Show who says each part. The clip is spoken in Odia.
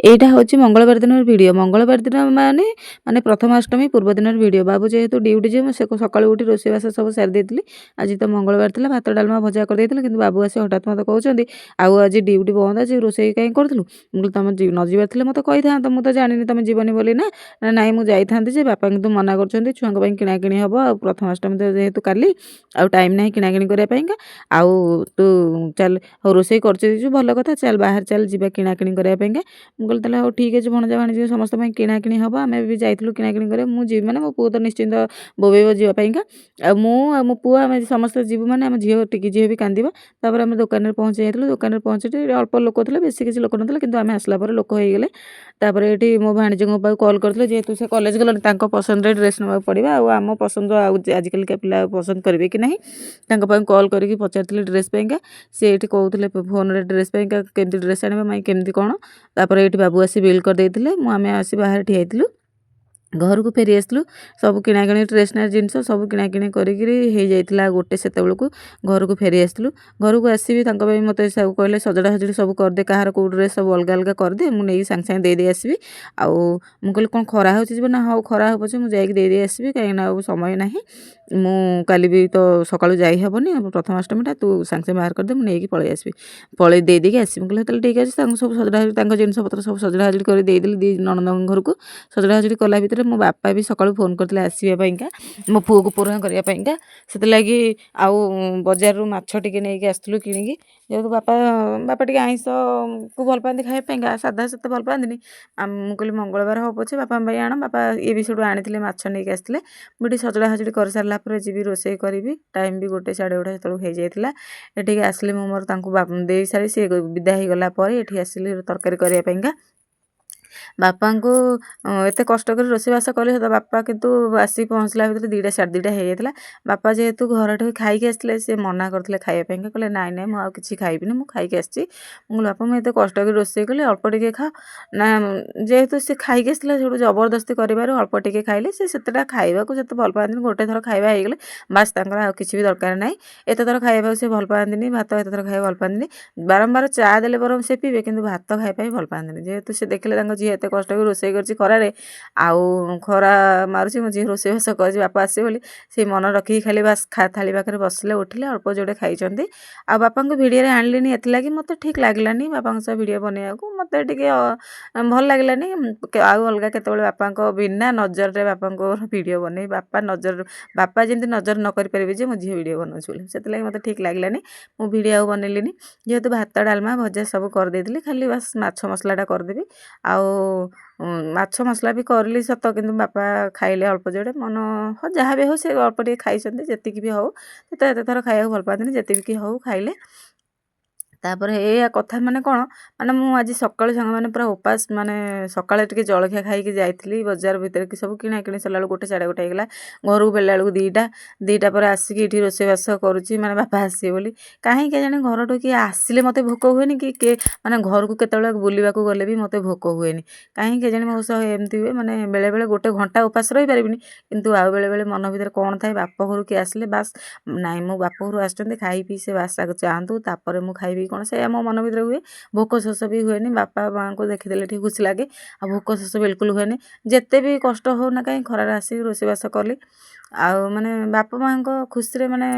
Speaker 1: এইটা হচ্ছে মଙ୍ଗଳବାର ଦିନର ଭିଡ଼ିଓ। ମଙ୍ଗଳବାର ଦିନ ମାନେ ପ୍ରଥମାଷ୍ଟମୀ ପୂର୍ବ ଦିନର ଭିଡ଼ିଓ। ବାବୁ ଯେହେତୁ ଡ୍ୟୁଟି ଯିବେ ମୁଁ ସକାଳୁ ଉଠି ରୋଷେଇବାସ ସବୁ ସାରି ଦେଇଥିଲି। ଆଜି ତ ମଙ୍ଗଳବାର ଥିଲା, ଭାତ ଡାଲମା ଭଜା କରିଦେଇଥିଲି, କିନ୍ତୁ ବାବୁ ଆସି ହଠାତ୍ ମୋତେ କହୁଛନ୍ତି ଆଉ ଆଜି ଡ୍ୟୁଟି ବନ୍ଦ ଅଛି, ରୋଷେଇ କାହିଁ କରୁଥିଲୁ? ମୁଁ କହିଲି ତମେ ନ ଯିବାର ଥିଲେ ମୋତେ କହିଥାନ୍ତ, ମୁଁ ତ ଜାଣିନି ତମେ ଯିବନି ବୋଲି ନା। ନାଇଁ ମୁଁ ଯାଇଥାନ୍ତି ଯେ ବାପା କିନ୍ତୁ ମନା କରୁଛନ୍ତି, ଛୁଆଙ୍କ ପାଇଁ କିଣାକିଣି ହେବ, ଆଉ ପ୍ରଥମାଷ୍ଟମୀ ତ ଯେହେତୁ କାଲି ଆଉ ଟାଇମ୍ ନାହିଁ କିଣାକିଣି କରିବା ପାଇଁକା, ଆଉ ତୁ ଚାଲ ହଉ ରୋଷେଇ କରିଛୁ ଭଲ କଥା, ଚାଲ ବାହାରେ ଚାଲ ଯିବା କିଣାକିଣି କରିବା ପାଇଁକା। ମୁଁ କହିଲି ତାହେଲେ ହଉ ଠିକ୍ ଅଛି, ଭଣଜା ଭାଣିଜି ସମସ୍ତ ପାଇଁ କିଣାକିଣି ହେବ, ଆମେ ବି ଯାଇଥିଲୁ କିଣାକିଣି କରିବା। ମୁଁ ଯିବି ମାନେ ମୋ ପୁଅ ତ ନିଶ୍ଚିନ୍ତ ବୋବେଇବ ଯିବା ପାଇଁକା, ଆଉ ମୁଁ ଆଉ ମୋ ପୁଅ ଆମେ ସମସ୍ତେ ଯିବୁ ମାନେ ଆମ ଝିଅ ଟିକି ଝିଅ ବି କାନ୍ଦିବ। ତାପରେ ଆମେ ଦୋକାନରେ ପହଞ୍ଚି ଯାଇଥିଲୁ। ଦୋକାନରେ ପହଞ୍ଚିட்டு ଅଳ୍ପ ଲୋକ ଥିଲେ, ବେଶୀ କିଛି ଲୋକ ନଥିଲେ, କିନ୍ତୁ ଆମେ ଆସିଲା ପରେ ଲୋକ ହେଇଗଲେ। ତାପରେ ଏଠି ମୋ ଭାଣିଜୀଙ୍କ ପାଖକୁ କଲ୍ କରିଥିଲେ, ଯେହେତୁ ସେ କଲେଜ ଗଲେଣି ତାଙ୍କ ପସନ୍ଦରେ ଡ୍ରେସ୍ ନେବାକୁ ପଡ଼ିବ, ଆଉ ଆମ ପସନ୍ଦ ଆଉ ଆଜିକାଲିକା ପିଲା ପସନ୍ଦ କରିବେ କି ନାହିଁ ତାଙ୍କ ପାଇଁ କଲ୍ କରିକି ପଚାରିଥିଲେ ଡ୍ରେସ୍ ପାଇଁକା। ସେ ଏଠି କହୁଥିଲେ ଫୋନ୍ରେ ଡ୍ରେସ୍ ପାଇଁକା କେମିତି ଡ୍ରେସ୍ ଆଣିବା ପାଇଁ କେମିତି କ'ଣ। ତାପରେ ଏଇଠି ବାବୁ ଆସି ବିଲ୍ କରିଦେଇଥିଲେ, ଆମେ ଆସି ବାହାରେ ଠିଆ ହେଇଥିଲୁ। ଘରକୁ ଫେରି ଆସିଲୁ, ସବୁ କିଣାକିଣି ଷ୍ଟେସନାରୀ ଜିନିଷ ସବୁ କିଣାକିଣି କରିକିରି ହେଇଯାଇଥିଲା ଗୋଟେ ସେତେବେଳକୁ। ଘରକୁ ଫେରି ଆସିଥିଲୁ। ଘରକୁ ଆସିବି ତାଙ୍କ ପାଇଁ ମୋତେ ସବୁ କହିଲେ ସଜଡ଼ା ସଜଡ଼ି ସବୁ କରିଦେ, କାହାର କେଉଁ ଡ୍ରେସ୍ ସବୁ ଅଲଗା ଅଲଗା କରିଦେ, ମୁଁ ନେଇକି ସାଙ୍ଗେ ସାଙ୍ଗେ ଦେଇଦେଇ ଆସିବି। ଆଉ ମୁଁ କହିଲି କ'ଣ ଖରା ହେଉଛି ଯିବ ନା, ହଉ ଖରା ହେବ ପଛେ ମୁଁ ଯାଇକି ଦେଇଦେଇ ଆସିବି, କାହିଁକିନା ଆଉ ସମୟ ନାହିଁ, ମୁଁ କାଲି ବି ତ ସକାଳୁ ଯାଇ ହେବନି, ପ୍ରଥମାଷ୍ଟମୀଟା ତୁ ସାଙ୍ଗେ ସାଙ୍ଗେ ବାହାର କରିଦେ, ମୁଁ ନେଇକି ପଳେଇ ଆସିବି, ପଳେଇ ଦେଇଦେଇକି ଆସିବି। ମୁଁ କହିଲି ତାହେଲେ ଠିକ୍ ଅଛି। ତାଙ୍କୁ ସବୁ ସଜଡ଼ା ତାଙ୍କ ଜିନିଷପତ୍ର ସବୁ ସଜଡ଼ା ସଜଡ଼ି କରି ଦେଇଦେଲି ଦି ନଣନ୍ଦଙ୍କ ଘରକୁ। ସଜଡ଼ା ସଜଡ଼ି କଲା ଭିତରେ ମୋ ବାପା ବି ସକାଳୁ ଫୋନ୍ କରିଥିଲେ ଆସିବା ପାଇଁକା, ମୋ ପୁଅକୁ ପୁରୁଣା କରିବା ପାଇଁକା। ସେଥିଲାଗି ଆଉ ବଜାରରୁ ମାଛ ଟିକେ ନେଇକି ଆସିଥିଲୁ କିଣିକି, ଯେହେତୁ ବାପା ଟିକେ ଆଇଁଷକୁ ଭଲ ପାଆନ୍ତି ଖାଇବା ପାଇଁକା, ସାଧା ସେତେ ଭଲ ପାଆନ୍ତିନି। ମୁଁ କହିଲି ମଙ୍ଗଳବାର ହଉ ପଛେ ବାପାଙ୍କ ପାଇଁ ଆଣ। ବାପା ଇଏ ବି ସେଠୁ ଆଣିଥିଲେ, ମାଛ ନେଇକି ଆସିଥିଲେ। ମୁଁ ଏଠି ସଜଡ଼ା ସଜଡ଼ି କରିସାରିଲା ପରେ ଯିବି ରୋଷେଇ କରିବି। ଟାଇମ୍ ବି 1 ସାଢ଼େ 1 ସେତେବେଳକୁ ହେଇଯାଇଥିଲା। ଏଠିକି ଆସିଲି, ମୁଁ ମୋର ତାଙ୍କୁ ଦେଇ ସାରି ସିଏ ବିଦା ହେଇଗଲା ପରେ ଏଠି ଆସିଲି ତରକାରୀ କରିବା ପାଇଁକା। ବାପାଙ୍କୁ ଏତେ କଷ୍ଟ କରି ରୋଷେଇବାସ କଲି, ତ ବାପା କିନ୍ତୁ ଆସିକି ପହଞ୍ଚିଲା ଭିତରେ 2ଟା ସାଢ଼େ 2ଟା ହେଇଯାଇଥିଲା। ବାପା ଯେହେତୁ ଘରଠୁ ଖାଇକି ଆସିଥିଲେ, ସେ ମନା କରିଥିଲେ ଖାଇବା ପାଇଁକା, କହିଲେ ନାଇଁ ନାଇଁ ମୁଁ ଆଉ କିଛି ଖାଇବିନି, ମୁଁ ଖାଇକି ଆସିଛି। ମୁଁ କହିଲି ବାପା ମୁଁ ଏତେ କଷ୍ଟ କରି ରୋଷେଇ କଲି, ଅଳ୍ପ ଟିକେ ଖାଅ ନା। ଯେହେତୁ ସେ ଖାଇକି ଆସିଥିଲା, ସେଠୁ ଜବରଦସ୍ତି କରିବାରୁ ଅଳ୍ପ ଟିକେ ଖାଇଲେ। ସେ ସେତେଟା ଖାଇବାକୁ ସେତେ ଭଲ ପାଆନ୍ତିନି, ଗୋଟେ ଥର ଖାଇବା ହେଇଗଲେ ବାସ୍ ତାଙ୍କର ଆଉ କିଛି ବି ଦରକାର ନାହିଁ। ଏତେ ଥର ଖାଇବାକୁ ସେ ଭଲ ପାଆନ୍ତିନି, ଭାତ ଏତେ ଥର ଖାଇବା ଭଲ ପାଆନ୍ତିନି। ବାରମ୍ବାର ଚା ଦେଲେ ବରଂ ସେ ପିଇବେ, କିନ୍ତୁ ଭାତ ଖାଇବା ପାଇଁ ଭଲ ପାଆନ୍ତିନି। ଯେହେତୁ ସେ ଦେଖିଲେ ତାଙ୍କ ଝିଅ ଏତେ କଷ୍ଟ କରି ରୋଷେଇ କରିଛି ଖରାରେ, ଆଉ ଖରା ମାରୁଛି, ମୋ ଝିଅ ରୋଷେଇବାସ କରିଛି ବାପା ଆସିବେ ବୋଲି, ସେଇ ମନ ରଖିକି ଖାଲି ବାସ୍ ଥାଳି ପାଖରେ ବସିଲେ, ଉଠିଲେ, ଅଳ୍ପ ଯୋଡ଼େ ଖାଇଛନ୍ତି। ଆଉ ବାପାଙ୍କୁ ଭିଡ଼ିଓରେ ଆଣିଲିନି ଏଥିଲାଗି ମୋତେ ଠିକ୍ ଲାଗିଲାନି ବାପାଙ୍କ ସହ ଭିଡ଼ିଓ ବନେଇବାକୁ, ମୋତେ ଟିକେ ଭଲ ଲାଗିଲାନି। ଆଉ ଅଲଗା କେତେବେଳେ ବାପାଙ୍କ ବିନା ନଜରରେ ବାପାଙ୍କର ଭିଡ଼ିଓ ବନେଇ, ବାପା ଯେମିତି ନଜର ନ କରିପାରିବେ ଯେ ମୋ ଝିଅ ଭିଡ଼ିଓ ବନଉଛି ବୋଲି, ସେଥିଲାଗି ମୋତେ ଠିକ୍ ଲାଗିଲାନି। ମୁଁ ଭିଡ଼ିଓ ଆଉ ବନେଇଲିନି। ଯେହେତୁ ଭାତ ଡାଲମା ଭଜା ସବୁ କରିଦେଇଥିଲି, ଖାଲି ବାସ୍ ମାଛ ମସଲାଟା କରିଦେବି। ଆଉ ମାଛ ମସଲା ବି କରିଲି ସତ, କିନ୍ତୁ ବାପା ଖାଇଲେ ଅଳ୍ପ ଯୋଡ଼େ, ହଁ ଯାହା ବି ହଉ ସେ ଅଳ୍ପ ଟିକେ ଖାଇଛନ୍ତି। ଯେତିକି ବି ହଉ, ସେ ତ ଏତେ ଥର ଖାଇବାକୁ ଭଲ ପାଆନ୍ତିନି, ଯେତିକି ହଉ ଖାଇଲେ। ତାପରେ ଏଇଆ କଥା ମାନେ କ'ଣ, ମାନେ ମୁଁ ଆଜି ସକାଳୁ ସାଙ୍ଗମାନେ ପୁରା ଉପାସ, ମାନେ ସକାଳେ ଟିକେ ଜଳଖିଆ ଖାଇକି ଯାଇଥିଲି ବଜାର ଭିତରେ, କି ସବୁ କିଣାକିଣି ସରିଲା ବେଳକୁ 1 ସାଢ଼େ 1 ହେଇଗଲା। ଘରକୁ ଫେରିଲା ବେଳକୁ 2ଟା ପରେ ଆସିକି ଏଠି ରୋଷେଇବାସ କରୁଛି, ମାନେ ବାପା ଆସିବେ ବୋଲି। କାହିଁକି କେଜାଣି ଘରଠୁ କିଏ ଆସିଲେ ମୋତେ ଭୋକ ହୁଏନି, କି ମାନେ ଘରକୁ କେତେବେଳେ ବୁଲିବାକୁ ଗଲେ ବି ମୋତେ ଭୋକ ହୁଏନି। କାହିଁକି କେଜାଣି ମୋ ସହ ଏମିତି ହୁଏ, ମାନେ ବେଳେବେଳେ 1 ଘଣ୍ଟା ଉପାସ ରହିପାରିବିନି, କିନ୍ତୁ ଆଉ ବେଳେବେଳେ ମନ ଭିତରେ କ'ଣ ଥାଏ, ବାପ ଘରୁ କିଏ ଆସିଲେ ବାସ୍ ନାଇଁ ମୋ ବାପ ଘରୁ ଆସିଛନ୍ତି, ଖାଇ ପିଇ ସେ ବାସ୍ ଆଗ ଚାହାନ୍ତୁ, ତାପରେ ମୁଁ ଖାଇବି କ'ଣ, ସେଇଆ ମୋ ମନ ଭିତରେ ହୁଏ। ଭୋକ ଶୋଷ ବି ହୁଏନି। ବାପା ମାଆଙ୍କୁ ଦେଖିଦେଲେ ଟିକେ ଖୁସି ଲାଗେ, ଆଉ ଭୋକ ଶୋଷ ବିଲକୁଲ ହୁଏନି। ଯେତେ ବି କଷ୍ଟ ହଉ ନା କାହିଁ ଖରାରେ ଆସିକି ରୋଷେଇବାସ କଲି, ଆଉ ମାନେ ବାପା ମାଆଙ୍କ ଖୁସିରେ ମାନେ